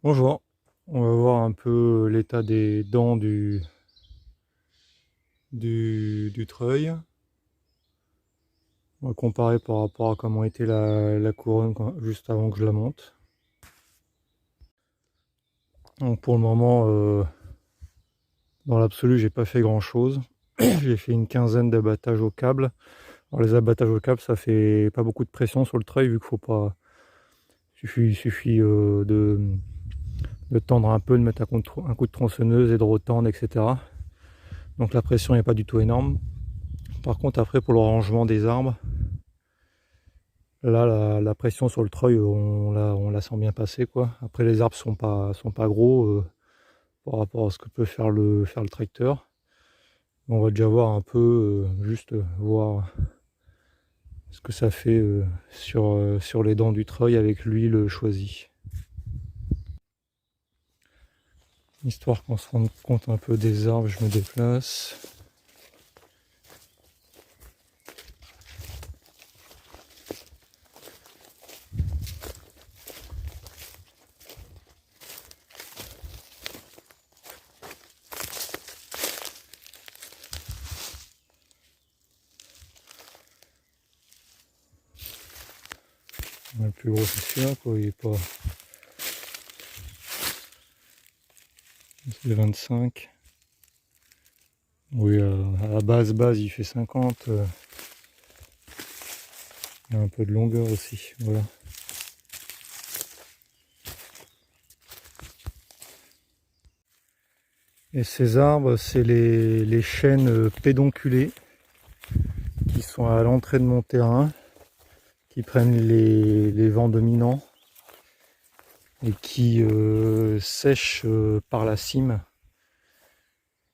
Bonjour, on va voir un peu l'état des dents du treuil. On va comparer par rapport à comment était la couronne juste avant que je la monte. Donc pour le moment, dans l'absolu, j'ai pas fait grand chose. J'ai fait une quinzaine d'abattages au câble. Alors les abattages au câble, ça fait pas beaucoup de pression sur le treuil vu qu'il faut pas. Il suffit de tendre un peu, de mettre un coup de tronçonneuse et de retendre, etc. Donc la pression n'est pas du tout énorme. Par contre, après, pour le rangement des arbres, là, la pression sur le treuil, on la sent bien passer, quoi. Après, les arbres sont pas gros par rapport à ce que peut faire le tracteur. On va déjà voir un peu, juste voir ce que ça fait sur les dents du treuil avec l'huile choisie. Histoire qu'on se rende compte un peu des arbres, je me déplace. Le plus gros, c'est celui-là, quoi. Il est pas. C'est 25. Oui, à la base, il fait 50. Il y a un peu de longueur aussi, voilà. Et ces arbres, c'est les chênes pédonculés qui sont à l'entrée de mon terrain, qui prennent les vents dominants et qui sèchent par la cime.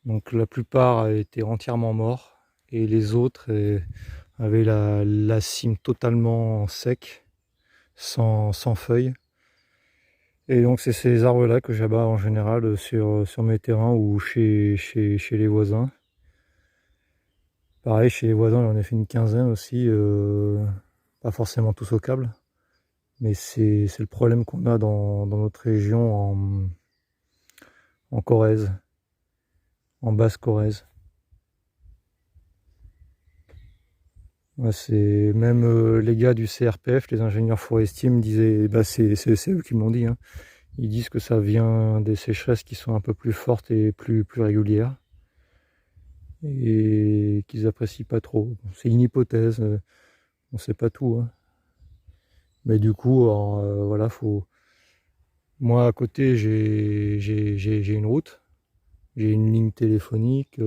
Donc la plupart étaient entièrement morts et les autres avaient la cime totalement sec, sans feuilles. Et donc c'est ces arbres-là que j'abats en général sur mes terrains ou chez les voisins. Pareil, chez les voisins, j'en ai fait une quinzaine aussi, pas forcément tous au câble, mais c'est le problème qu'on a dans notre région en Corrèze, en basse Corrèze. Ouais, c'est même les gars du CRPF, les ingénieurs forestiers me disaient, bah c'est eux qui m'ont dit, hein. Ils disent que ça vient des sécheresses qui sont un peu plus fortes et plus régulières et qu'ils apprécient pas trop. C'est une hypothèse, on sait pas tout, hein. Mais du coup, voilà, faut. Moi à côté, j'ai une route, j'ai une ligne téléphonique,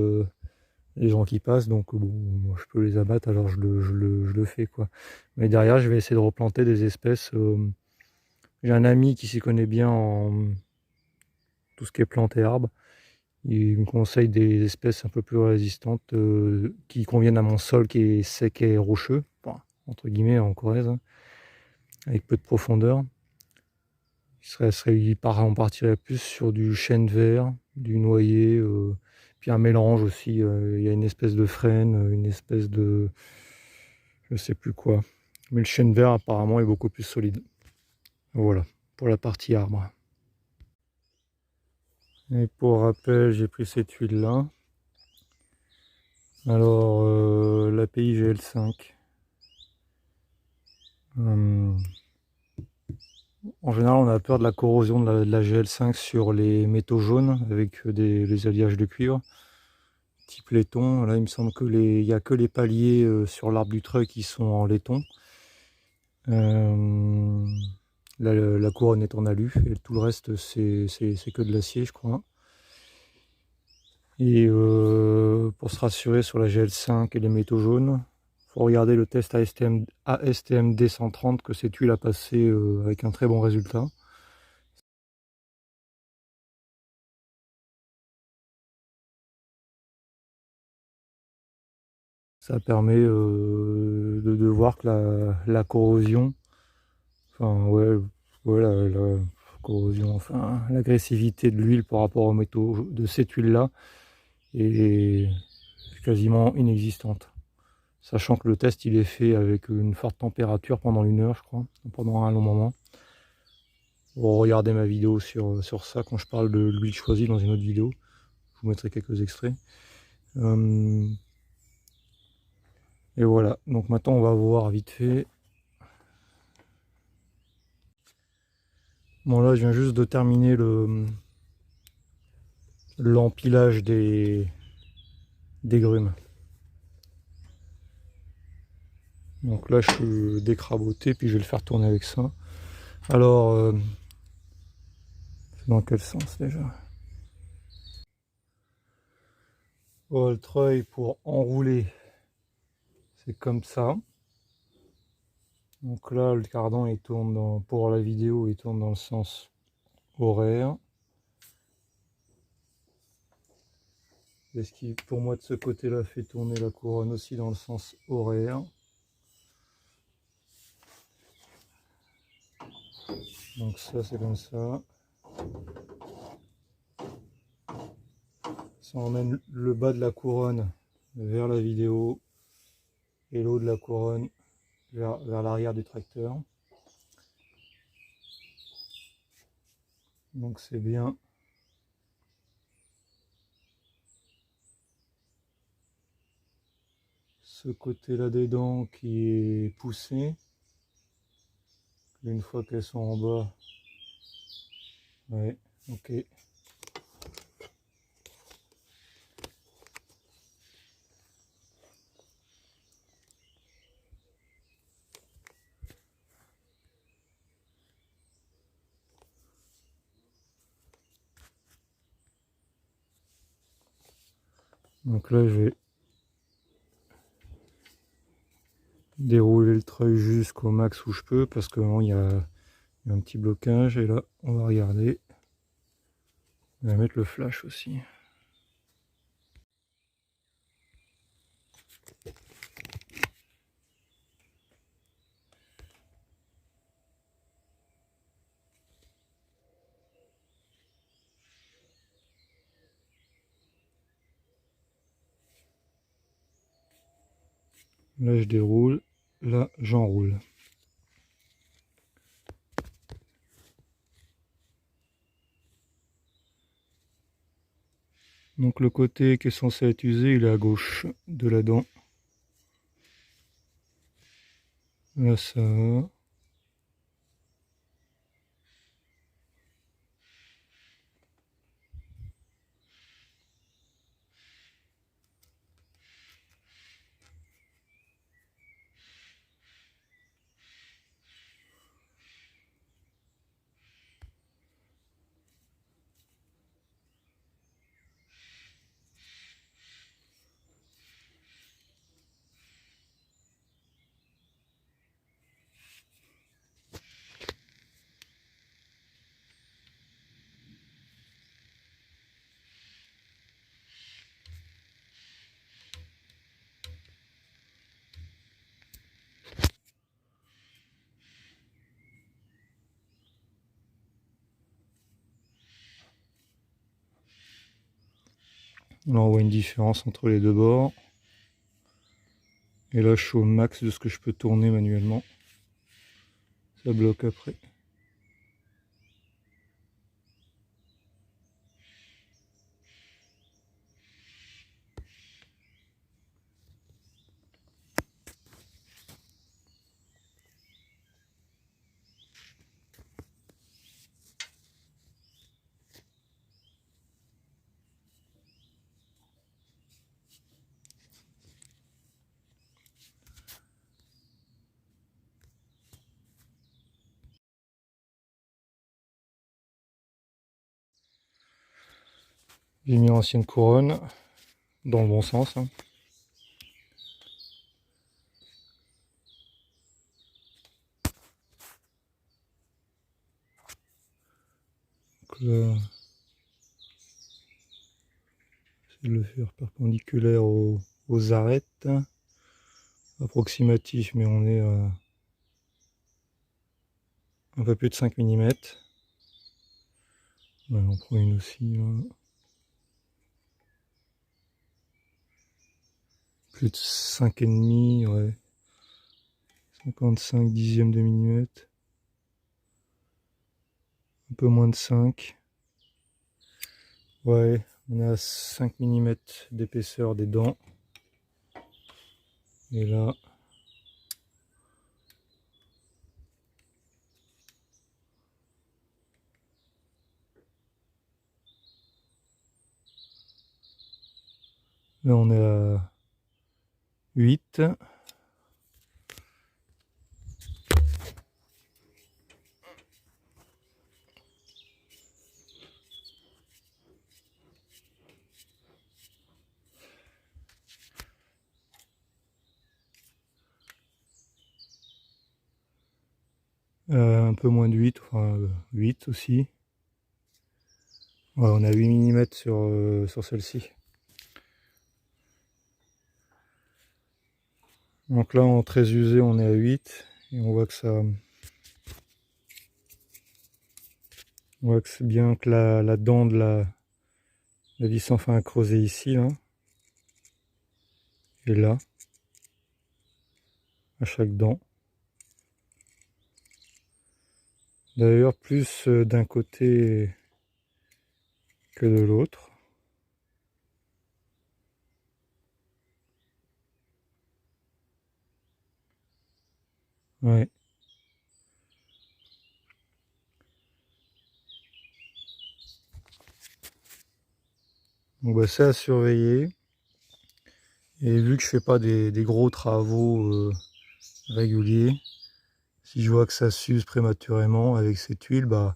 les gens qui passent, donc bon, moi, je peux les abattre, alors je le fais, quoi. Mais derrière, je vais essayer de replanter des espèces. J'ai un ami qui s'y connaît bien en tout ce qui est plantes et arbres. Il me conseille des espèces un peu plus résistantes qui conviennent à mon sol qui est sec et rocheux, enfin, entre guillemets en Corrèze, hein, avec peu de profondeur. On partirait plus sur du chêne vert, du noyer, puis un mélange aussi. Il y a une espèce de frêne, une espèce de. Je sais plus quoi. Mais le chêne vert apparemment est beaucoup plus solide. Voilà, pour la partie arbre. Et pour rappel, j'ai pris cette huile-là. Alors, l'API GL5. En général, on a peur de la corrosion de la GL5 sur les métaux jaunes avec les alliages de cuivre, type laiton. Là, il me semble il n'y a que les paliers sur l'arbre du treuil qui sont en laiton. La couronne est en alu et tout le reste, c'est que de l'acier, je crois. Et pour se rassurer sur la GL5 et les métaux jaunes, faut regarder le test ASTM D130 que cette huile a passé avec un très bon résultat. Ça permet de voir que la corrosion, enfin ouais, la corrosion, enfin l'agressivité de l'huile par rapport aux métaux de cette huile-là est quasiment inexistante. Sachant que le test il est fait avec une forte température pendant 1 heure, je crois, pendant un long moment. Vous regardez ma vidéo sur ça quand je parle de l'huile choisie dans une autre vidéo. Je vous mettrai quelques extraits. Et voilà, donc maintenant on va voir vite fait. Bon là je viens juste de terminer l'empilage des grumes. Donc là je suis décraboté, puis je vais le faire tourner avec ça. Alors, c'est dans quel sens déjà? Oh, le treuil pour enrouler, c'est comme ça. Donc là le cardan il tourne pour la vidéo, il tourne dans le sens horaire. Et ce qui pour moi de ce côté là fait tourner la couronne aussi dans le sens horaire. Donc ça c'est comme ça. Ça emmène le bas de la couronne vers la vidéo et l'eau de la couronne vers l'arrière du tracteur. Donc c'est bien. Ce côté-là des dents qui est poussé. Une fois qu'elles sont en bas. Ouais, ok. Donc là je vais dérouler le treuil jusqu'au max où je peux parce que il y a un petit blocage et là on va regarder. On va mettre le flash aussi. Là je déroule, là j'enroule. Donc le côté qui est censé être usé, il est à gauche de la dent. Là ça va. Là on voit une différence entre les deux bords. Et là je suis au max de ce que je peux tourner manuellement. Ça bloque après. J'ai mis l'ancienne couronne dans le bon sens. Hein. Donc là, j'essaie de le faire perpendiculaire aux arêtes. Approximatif, mais on est à un peu plus de 5 mm. Ouais, on prend une aussi. Là. Plus de 5,5, ouais. 55 dixièmes de millimètre. un peu moins de 5. Ouais, on est à 5 mm d'épaisseur des dents. Et là, on est à 8. Un peu moins de 8, enfin 8 aussi. Ouais, on a 8 mm sur celle-ci. Donc là, en très usé, on est à 8. Et on voit que ça... On voit que c'est bien que la dent de la vis sans fin à creuser ici, là. Et là. À chaque dent. D'ailleurs, plus d'un côté que de l'autre. Ouais. Donc bah, c'est à surveiller. Et vu que je fais pas des gros travaux réguliers, si je vois que ça s'use prématurément avec cette huile, bah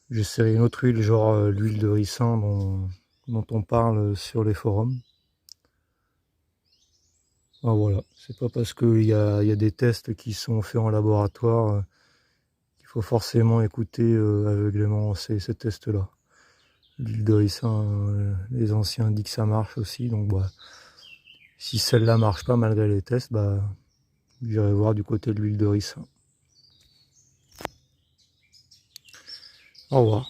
j'essaierai une autre huile, genre l'huile de ricin dont on parle sur les forums. Ah, voilà, c'est pas parce qu'il y a des tests qui sont faits en laboratoire qu'il faut forcément écouter aveuglément ces tests-là. L'huile de ricin, les anciens disent que ça marche aussi, donc bah, si celle-là marche pas malgré les tests, bah, j'irai voir du côté de l'huile de ricin. Au revoir.